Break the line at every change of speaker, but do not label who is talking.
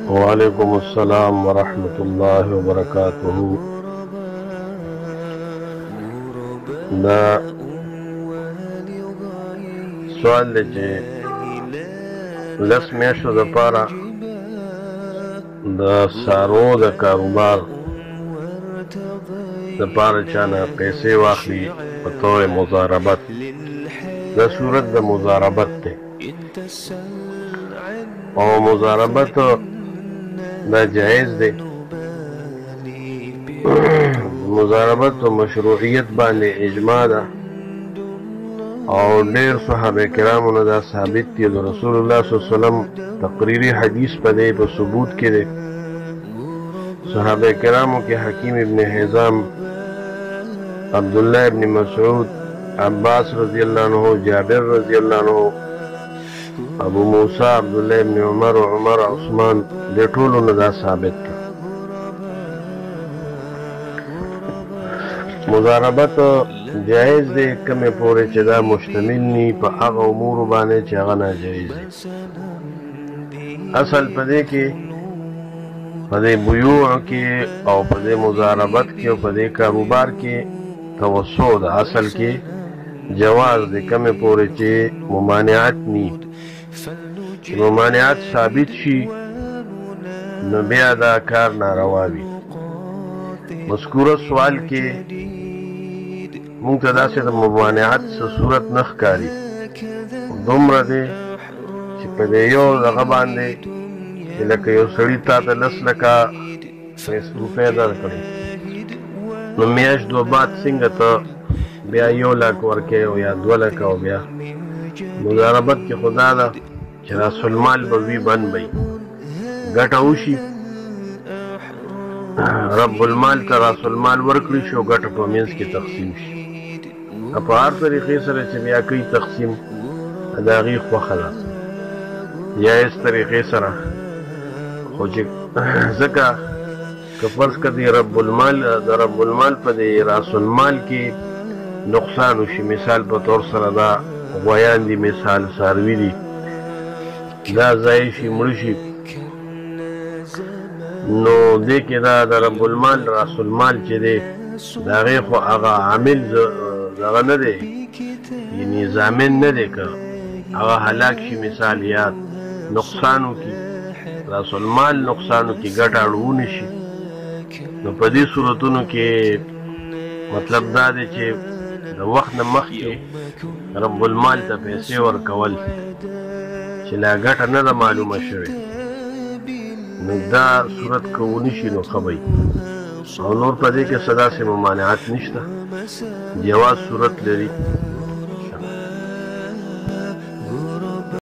वालेकुम अस्सलाम वरहमतुल्लाहि वबरकातुहू। दा सवाल दे चे लस मेशो द पारा द सारो द कारोबार द पारा चाना पैसे वाखली बतौर मुजारबत द सूरत द मुजारबत थे और मुजारबत द जायज़ दे। मुजारबत तो मशरूइयत बांधे इजमा दा और ढेर सहाबे किराम ने दा साबित किया तो रसूलुल्लाह सल्लल्लाहु अलैहि वसल्लम तकरीरी हदीस पदे पर सबूत के दे। सहाबे किरामों के हकीम इब्न हिज़ाम, अब्दुल्लाह इब्न मसऊद, अब्बास रज़ियल्लाहु अन्हु, जाबिर रज़ियल्लाहु अन्हु, अबू मूसा, अब्दुल्लाह इब्न उमर, उमर, उस्मान दे ठोलो ने दा साबित किया। मुजारबत जायज़ दे कमे पूरे चदा मुश्तमिल नी पर आगा उमूर बाने चागा ना जायज़ दे। असल पदे के पदे बुयूअ के और पदे मुजारबत के और पदे कारोबार के तवस्सो दा असल के जवाज दे कमे पूरे चे मुमानियात नी। मुमानियात साबित शी न बिया दा कार नारवावी। मज़कूरा सवाल के मुंतदा से मुमानियात से सूरत नखकारी दुमरा दे कि पदे यो दगा बांधे कि लके यो सड़ी ता लस लका रुपये दर करी न मियाश दो बात सिंह तो ब्या यो लाख वर्के हो या 2 लाख हो ब्या मुजारबत के खुदा दा कि रासुलमाल बवी बन बई गटा उशी रब्बुल माल का रासुलमाल वर्कड़ी शो गट पमींस की तकसीम शी अब हर तरीके से रचबिया कई तकसीम अदागी ख्वाखला या इस तरीके से जका कफर्ज कर दिया रब्बुल माल पर दे रासुल माल की नुकसान उशी मिसाल पर तौर सरदा गयान दी मिसाल सारवी दी दा जायशी मुर्शी नो दे के दा रब्बुल माल रासुल माल चे दे दागे खो आगा आमिल दगा न दे यानी जामिन न दे का आगा हलाक शी मिसाल याद नुकसानों की रासुल माल नुकसानों की गटाड़ू निशी न पदी सूरतों के मतलब दा दे चे वक्त न मख के रब्बुल माल ता पैसे और कवल चिला गटा न दा मालूम शवे न दा सूरत को निशी नो खबई और नूर पदे के सदा से मुमानियात निश्ता जवाज सूरत लेरी।